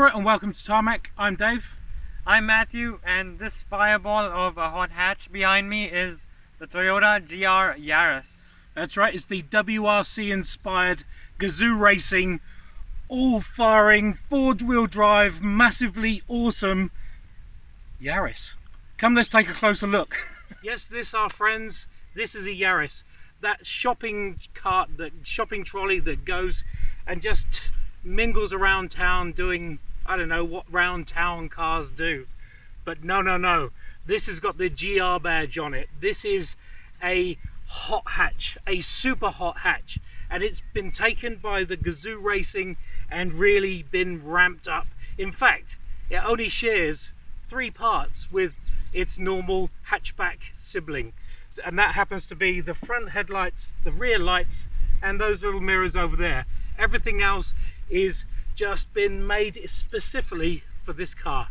Alright, and welcome to Tarmac. I'm Dave. I'm Matthew, and this fireball of a hot hatch behind me is the Toyota GR Yaris. That's right, it's the WRC inspired Gazoo Racing, all firing, forward wheel drive, massively awesome Yaris. Come, let's take a closer look. Yes, this, our friends, this is a Yaris. That shopping cart, that shopping trolley that goes and just mingles around town doing, I don't know what round town cars do. But no, this has got the GR badge on it. This is a hot hatch, a super hot hatch, and it's been taken by the Gazoo Racing and really been ramped up. In fact, it only shares 3 parts with its normal hatchback sibling, and that happens to be the front headlights, the rear lights, and those little mirrors over there. Everything else is just been made specifically for this car.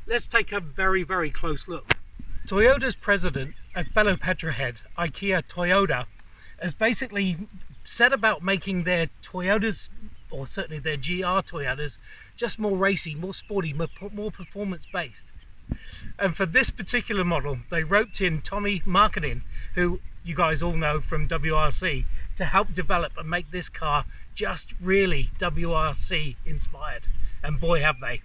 Let's take a very close look. Toyota's president, a fellow petrohead, Akira Toyoda, has basically set about making their Toyotas, or certainly their GR Toyotas, just more racy, more sporty, more performance based. And for this particular model, they roped in Tommy Marketing, who you guys all know from WRC, to help develop and make this car just really WRC inspired. And boy, have they.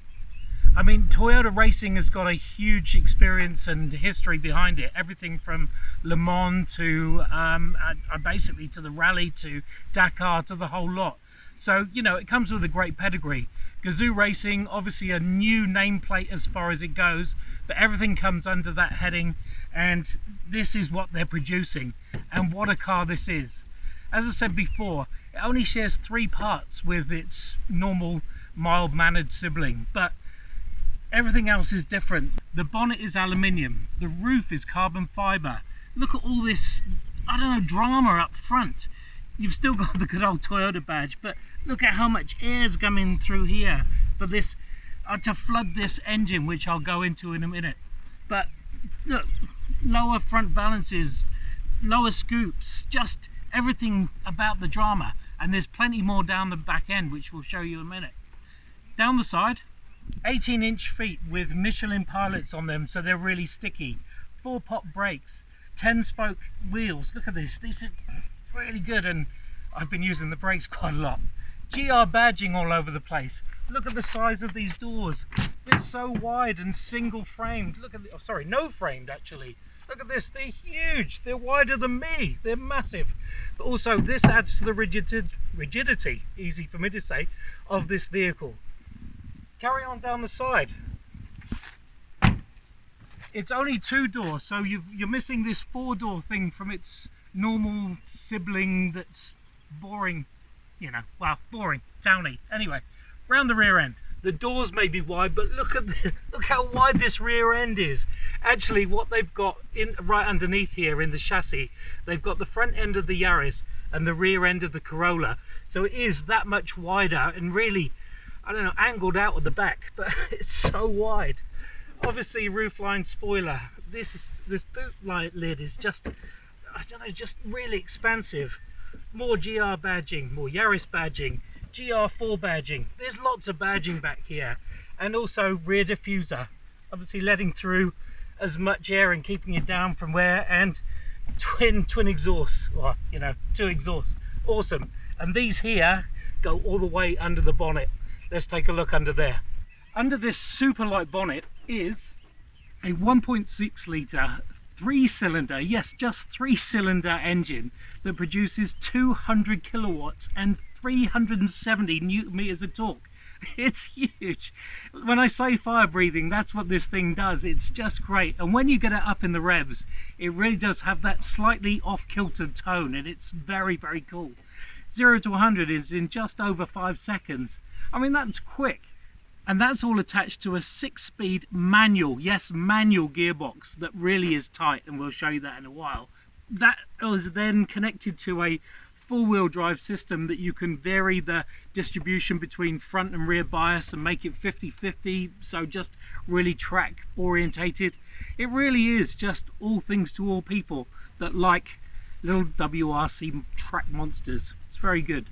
I mean, Toyota Racing has got a huge experience and history behind it. Everything from Le Mans to basically to the rally to Dakar to the whole lot. So, you know, it comes with a great pedigree. Gazoo Racing, obviously a new nameplate as far as it goes, but everything comes under that heading, and this is what they're producing. And what a car this is. As I said before, it only shares 3 parts with its normal mild-mannered sibling, but everything else is different. The bonnet is aluminium, the roof is carbon fibre. Look at all this, I don't know, drama up front. You've still got the good old Toyota badge, but look at how much air is coming through here for this, to flood this engine, which I'll go into in a minute. But look, lower front balances, lower scoops, just everything about the drama. And there's plenty more down the back end, which we'll show you in a minute. Down the side, 18-inch feet with Michelin pilots on them, so they're really sticky. 4-pot brakes, 10-spoke wheels. Look at this. This is really good, and I've been using the brakes quite a lot. GR badging all over the place. Look at the size of these doors. They're so wide and single framed. Look at the, oh, sorry, no framed actually. Look at this, they're huge. They're wider than me. They're massive. But also this adds to the rigidity, easy for me to say, of this vehicle. Carry on down the side. It's only 2 doors, so you're missing this 4-door thing from its normal sibling that's boring, you know, well, boring, towny. Anyway, round the rear end. The doors may be wide, but look how wide this rear end is. Actually, what they've got in right underneath here in the chassis, they've got the front end of the Yaris and the rear end of the Corolla. So it is that much wider and really, I don't know, angled out at the back, but it's so wide. Obviously, roofline spoiler. This boot light lid is just, I don't know, just really expansive. More GR badging, more Yaris badging, GR4 badging. There's lots of badging back here, and also rear diffuser, obviously letting through as much air and keeping it down from wear, and twin exhausts, or you know, 2 exhausts. Awesome. And these here go all the way under the bonnet. Let's take a look under there. Under this super light bonnet is a 1.6 litre 3-cylinder, yes, just 3-cylinder engine that produces 200 kilowatts and 370 newton meters of torque. It's huge. When I say fire breathing, that's what this thing does. It's just great. And when you get it up in the revs, it really does have that slightly off-kilter tone, and it's very cool. 0 to 100 is in just over 5 seconds. I mean, that's quick. And that's all attached to a 6-speed manual, yes, manual gearbox that really is tight, and we'll show you that in a while. That is then connected to a 4-wheel drive system that you can vary the distribution between front and rear bias and make it 50-50, so just really track orientated. It really is just all things to all people that like little WRC track monsters. It's very good.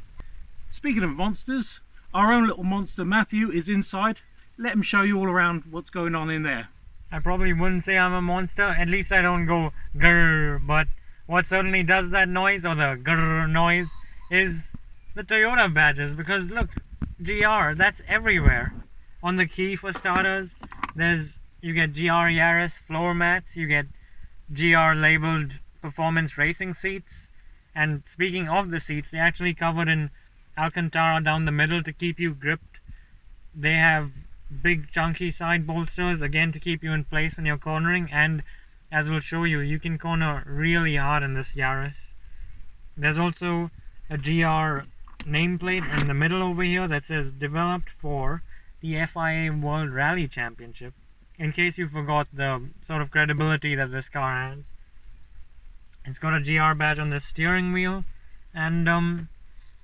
Speaking of monsters, our own little monster Matthew is inside. let him show you all around what's going on in there. I probably wouldn't say I'm a monster, at least I don't go grrr, but what certainly does that noise, or the grrr noise, is the Toyota badges, because look, GR, that's everywhere. On the key for starters, you get GR Yaris floor mats, you get GR labeled performance racing seats, and speaking of the seats, they're actually covered in Alcantara down the middle to keep you gripped. They have big chunky side bolsters, again to keep you in place when you're cornering, and as we'll show you, you can corner really hard in this Yaris. There's also a GR nameplate in the middle over here that says developed for the FIA World Rally Championship, in case you forgot the sort of credibility that this car has. It's got a GR badge on the steering wheel, and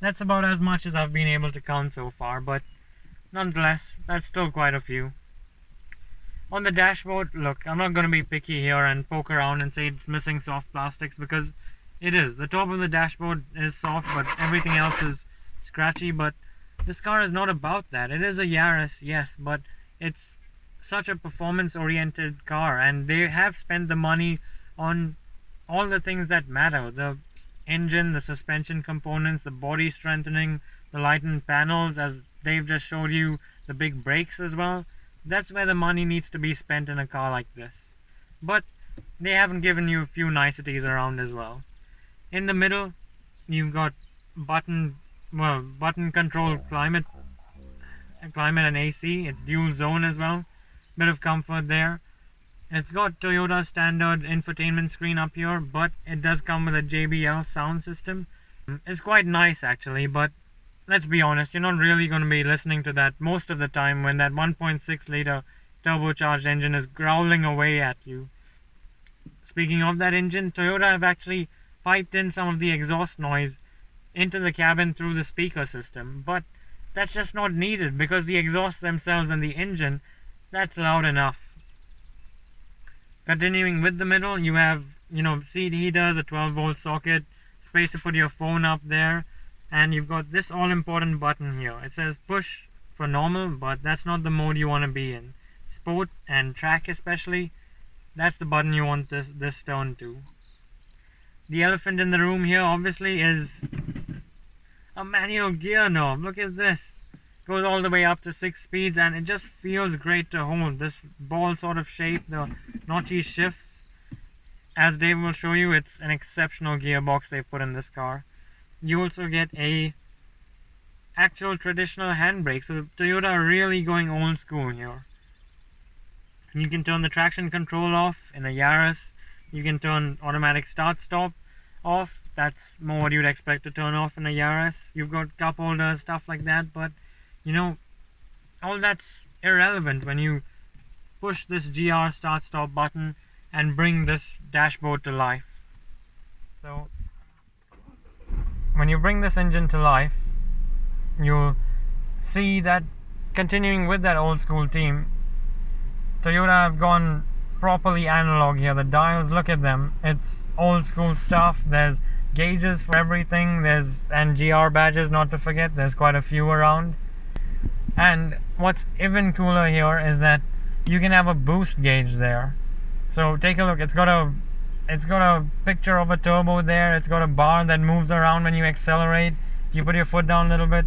that's about as much as I've been able to count so far, but nonetheless, that's still quite a few. On the dashboard, look, I'm not going to be picky here and poke around and say it's missing soft plastics, because it is. The top of the dashboard is soft, but everything else is scratchy. But this car is not about that. It is a Yaris, yes, but it's such a performance-oriented car, and they have spent the money on all the things that matter: the engine, the suspension components, the body strengthening, the lightened panels, as Dave just showed you, the big brakes as well. That's where the money needs to be spent in a car like this. But they haven't given you a few niceties around as well. In the middle, you've got button control climate and AC. It's dual zone as well. Bit of comfort there. It's got Toyota standard infotainment screen up here, but it does come with a JBL sound system. It's quite nice actually, but let's be honest, you're not really going to be listening to that most of the time when that 1.6 liter turbocharged engine is growling away at you. Speaking of that engine, Toyota have actually piped in some of the exhaust noise into the cabin through the speaker system, but that's just not needed because the exhausts themselves and the engine, that's loud enough. Continuing with the middle, you have, seat heaters, a 12-volt socket, space to put your phone up there, and you've got this all-important button here. It says push for normal, but that's not the mode you want to be in. Sport and track especially, that's the button you want this turned to. The elephant in the room here obviously is a manual gear knob. Look at this. Goes all the way up to 6 speeds, and it just feels great to hold. This ball sort of shape, the notchy shifts. As Dave will show you, it's an exceptional gearbox they've put in this car. You also get a actual traditional handbrake, so Toyota are really going old school here. You can turn the traction control off in a Yaris. You can turn automatic start-stop off. That's more what you'd expect to turn off in a Yaris. You've got cup holders, stuff like that, but all that's irrelevant when you push this GR start-stop button and bring this dashboard to life. So when you bring this engine to life, you'll see that, continuing with that old school theme, Toyota have gone properly analog here. The dials, look at them. It's old school stuff. There's gauges for everything. And GR badges, not to forget. There's quite a few around. And what's even cooler here is that you can have a boost gauge there. So take a look. It's got a picture of a turbo there. It's got a bar that moves around when you accelerate. You put your foot down a little bit.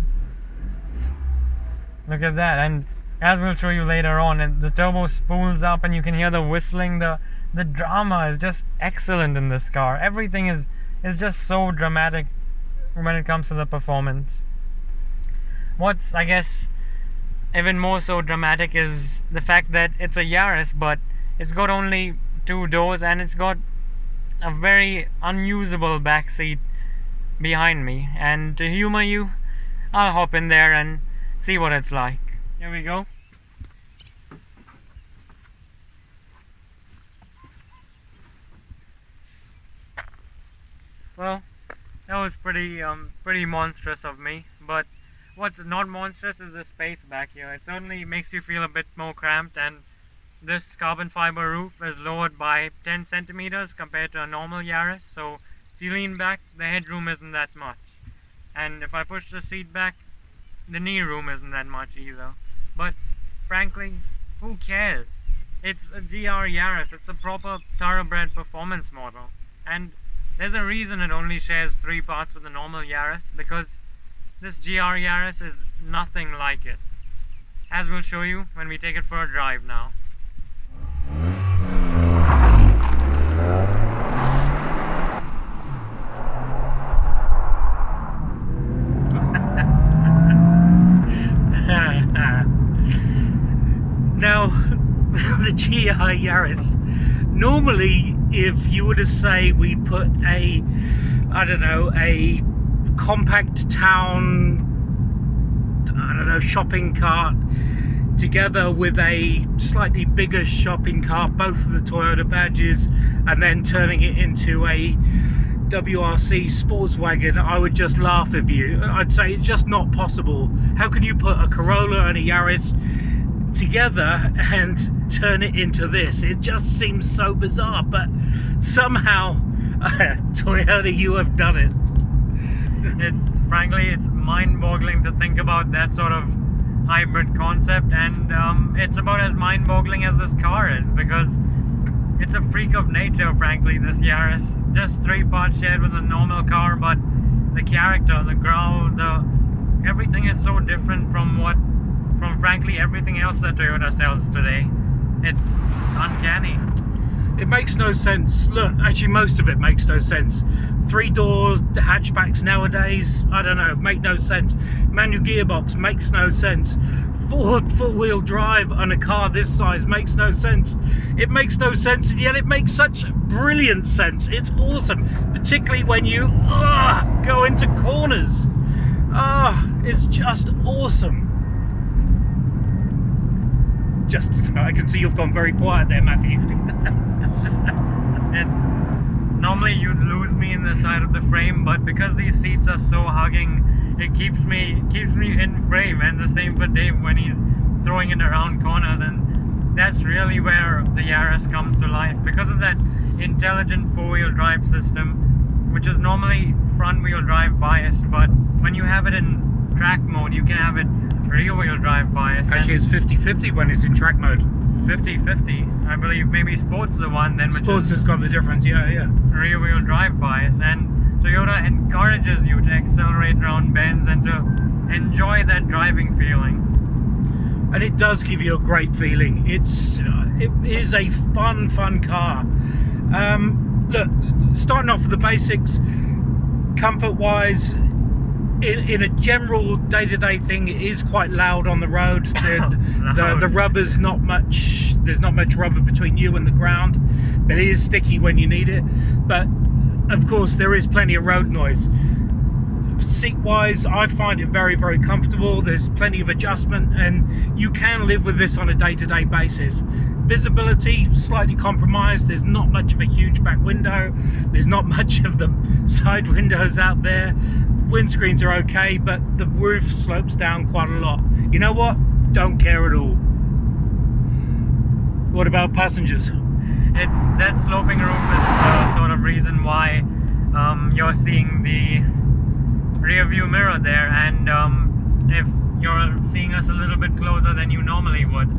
Look at that. And as we'll show you later on, the turbo spools up and you can hear the whistling. The drama is just excellent in this car. Everything is just so dramatic when it comes to the performance. What's, I guess, even more so dramatic is the fact that it's a Yaris, but it's got only 2 doors and it's got a very unusable back seat behind me. And to humor you, I'll hop in there and see what it's like. Here we go. Well, that was pretty monstrous of me, but what's not monstrous is the space back here. It certainly makes you feel a bit more cramped, and this carbon fiber roof is lowered by 10 centimeters compared to a normal Yaris, so if you lean back, the headroom isn't that much. And if I push the seat back, the knee room isn't that much either. But frankly, frankly, who cares? It's a GR Yaris, it's a proper thoroughbred performance model. And there's a reason it only shares 3 parts with the normal Yaris, because this GR Yaris is nothing like it. As we'll show you when we take it for a drive now. Now, the GR Yaris, normally if you were to say we put a, I don't know, a compact town, I don't know, shopping cart together with a slightly bigger shopping cart, both of the Toyota badges, and then turning it into a WRC sports wagon, I would just laugh at you. I'd say it's just not possible. How can you put a Corolla and a Yaris together and turn it into this? It just seems so bizarre, but somehow Toyota, you have done it. Frankly, it's mind-boggling to think about that sort of hybrid concept, and it's about as mind-boggling as this car is, because it's a freak of nature, frankly, this Yaris. Just 3 parts shared with a normal car, but the character, the growl, everything is so different from frankly everything else that Toyota sells today. It's uncanny. It makes no sense. Look, actually most of it makes no sense. 3 doors hatchbacks nowadays, I don't know, make no sense. Manual gearbox makes no sense. Ford four-wheel drive on a car this size makes no sense. It makes no sense, and yet it makes such brilliant sense. It's awesome, particularly when you go into corners. It's just awesome. I can see you've gone very quiet there, Matthew. Normally you'd lose me in the side of the frame, but because these seats are so hugging, it keeps me in frame. And the same for Dave when he's throwing it around corners, and that's really where the Yaris comes to life, because of that intelligent 4-wheel drive system, which is normally front-wheel drive biased, but when you have it in track mode, you can have it rear-wheel drive biased. Actually, it's 50-50 when it's in track mode. 50-50, I believe. Maybe Sports the one then, which Sports has got the difference, yeah. Rear-wheel drive bias, and Toyota encourages you to accelerate around bends and to enjoy that driving feeling. And it does give you a great feeling. It is a fun car. Look, starting off with the basics, comfort-wise, in a general day-to-day thing, it is quite loud on the road. The rubber's not much. There's not much rubber between you and the ground, but it is sticky when you need it. But of course, there is plenty of road noise. Seat-wise, I find it very comfortable. There's plenty of adjustment, and you can live with this on a day-to-day basis. Visibility, slightly compromised. There's not much of a huge back window. There's not much of the side windows out there. Windscreens are okay, but the roof slopes down quite a lot. You know what? Don't care at all. What about passengers? That sloping roof is the sort of reason why you're seeing the rear view mirror there, and if you're seeing us a little bit closer than you normally would,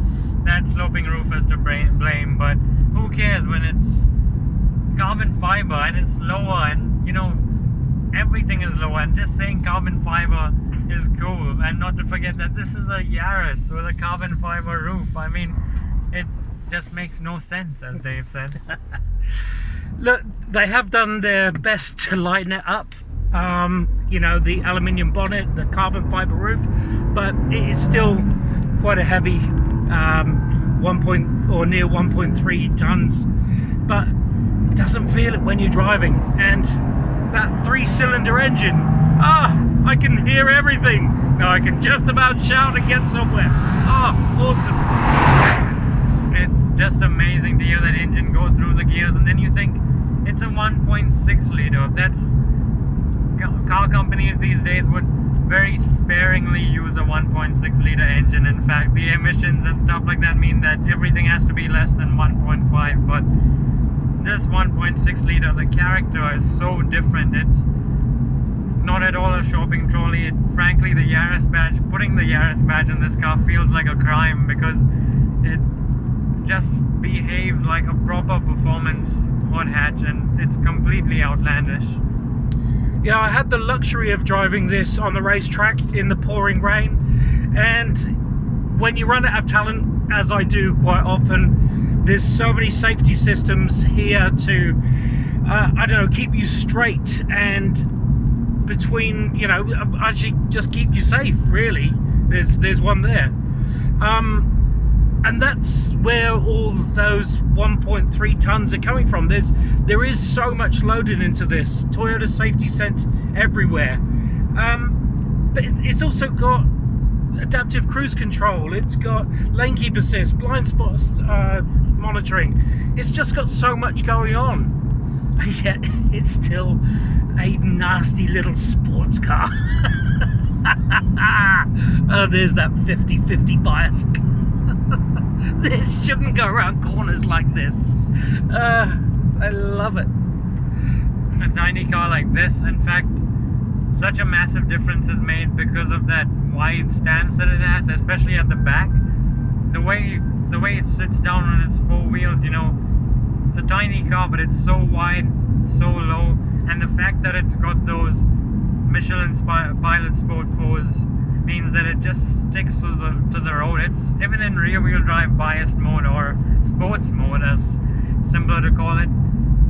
that sloping roof is to blame, but who cares when it's carbon fiber and it's lower, and you know, everything is lower, and just saying carbon fiber is cool. And not to forget that this is a Yaris with a carbon fiber roof. I mean, it just makes no sense, as Dave said. Look, they have done their best to lighten it up. You know, the aluminium bonnet, the carbon fiber roof, but it is still quite a heavy 1.3 tons, but it doesn't feel it when you're driving. And that 3-cylinder engine, I can hear everything. Now I can just about shout and get somewhere. Awesome. It's just amazing to hear that engine go through the gears, and then you think it's a 1.6 liter. That's car companies these days would very sparingly use a 1.6 liter engine. In fact, the emissions and stuff like that mean that everything has to be less than 1.5, but this 1.6 liter, the character is so different. It's not at all a shopping trolley. Frankly, the Yaris badge, putting the Yaris badge in this car feels like a crime because it just behaves like a proper performance hot hatch, and it's completely outlandish. Yeah, I had the luxury of driving this on the racetrack in the pouring rain, and when you run out of talent, as I do quite often, there's so many safety systems here to I don't know, keep you straight and between, you know, actually just keep you safe, really. There's one there. And that's where all of those 1.3 tons are coming from. There is so much loaded into this. Toyota safety sense everywhere. But it's also got adaptive cruise control. It's got lane keep assist, blind spot monitoring. It's just got so much going on. And yet it's still a nasty little sports car. Oh, there's that 50-50 bias. This shouldn't go around corners like this. I love it. A tiny car like this, in fact, such a massive difference is made because of that wide stance that it has, especially at the back. The way it sits down on its four wheels, you know, it's a tiny car, but it's so wide, so low, and the fact that it's got those Michelin Pilot Sport 4s means that it just sticks to the road. It's even in rear-wheel drive biased mode, or sports mode as simpler to call it,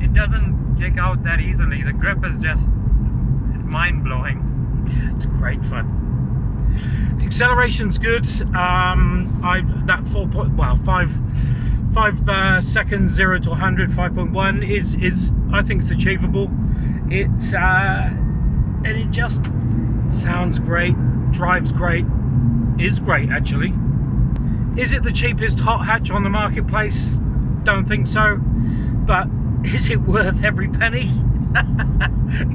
it doesn't kick out that easily. The grip is just, it's mind-blowing. Yeah, it's great fun. The acceleration's good. That 5 seconds 0 to 100, 5.1 is I think it's achievable. And it just sounds great, drives great, is great actually. Is it the cheapest hot hatch on the marketplace? Don't think so. But is it worth every penny?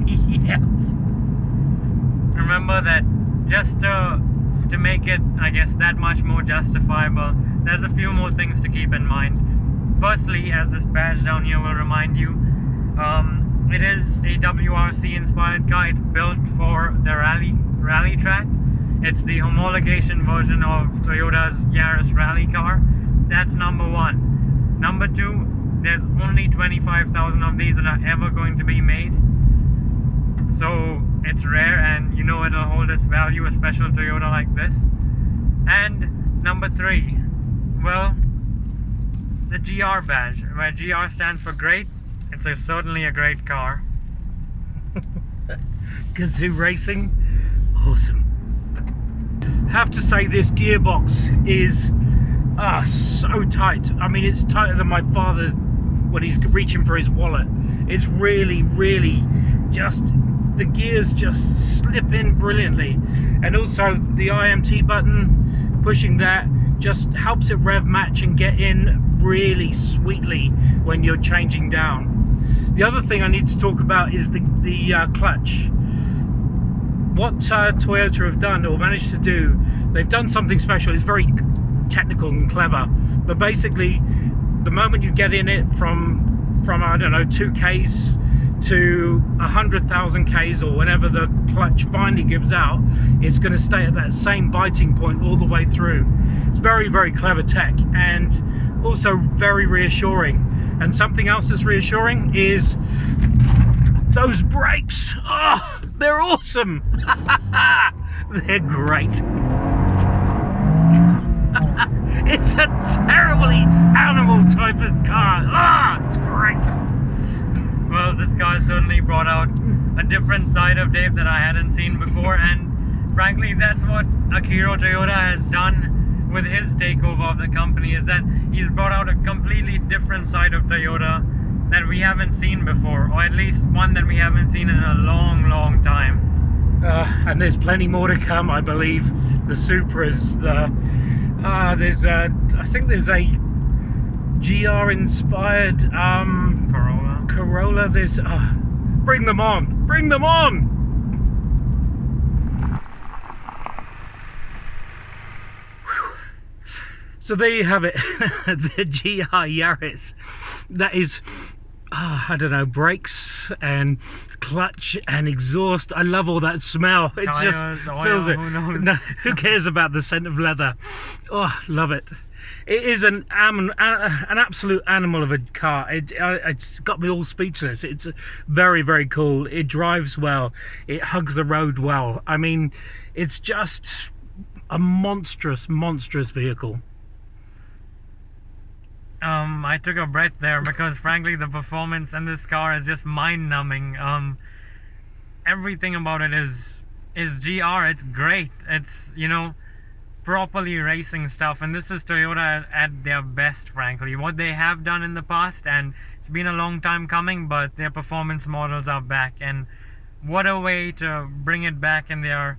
Yeah. Remember that just to make it, I guess, that much more justifiable, there's a few more things to keep in mind. Firstly, as this badge down here will remind you, it is a WRC inspired car. It's built for the rally track. It's the homologation version of Toyota's Yaris rally car. That's number one. Number two, there's only 25,000 of these that are ever going to be made. So it's rare, and you know it'll hold its value, a special Toyota like this. And number three, well, the GR badge, where GR stands for great. It's certainly a great car. Gazoo Racing, awesome. Have to say this gearbox is so tight. I mean, it's tighter than my father's when he's reaching for his wallet. It's really, really just, the gears just slip in brilliantly. And also the IMT button, pushing that just helps it rev match and get in really sweetly when you're changing down. The other thing I need to talk about is the clutch. What Toyota have done, or managed to do, they've done something special. It's very technical and clever, but basically the moment you get in it from I don't know, 2Ks to 100,000 Ks, or whenever the clutch finally gives out, it's going to stay at that same biting point all the way through. It's very, very clever tech, and also very reassuring. And something else that's reassuring is those brakes. Oh, they're awesome. They're great. It's a terribly animal type of car. Ah, it's great. Well, this car certainly brought out a different side of Dave that I hadn't seen before, and frankly, that's what Akira Toyota has done with his takeover of the company, is that he's brought out a completely different side of Toyota that we haven't seen before, or at least one that we haven't seen in a long, long time. And there's plenty more to come, I believe. The Supras, I think there's a GR inspired Corolla. There's bring them on, bring them on. So there you have it. The GR Yaris. That is I don't know, brakes and clutch and exhaust. I love all that smell. It Tires, just oil, fills it. who knows? No, who cares about the scent of leather? Oh, love it. It is an absolute animal of a car. It's got me all speechless. It's very, very cool. It drives well. It hugs the road well. I mean, it's just a monstrous, monstrous vehicle. I took a breath there because frankly the performance in this car is just mind-numbing. Everything about it is GR. It's great. It's, you know, properly racing stuff, and this is Toyota at their best, frankly. What they have done in the past, and it's been a long time coming, but their performance models are back, and what a way to bring it back in their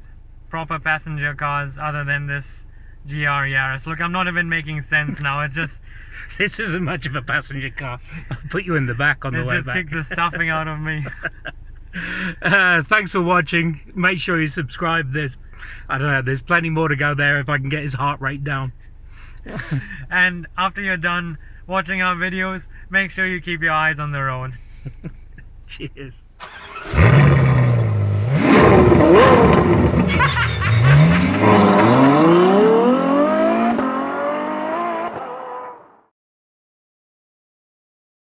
proper passenger cars other than this GR Yaris. Look, I'm not even making sense now. It's just This isn't much of a passenger car. I'll put you in the back on the way just back. kicked the stuffing out of me. Thanks for watching. Make sure you subscribe. I don't know, there's plenty more to go there if I can get his heart rate down. And after you're done watching our videos, make sure you keep your eyes on the road. Cheers.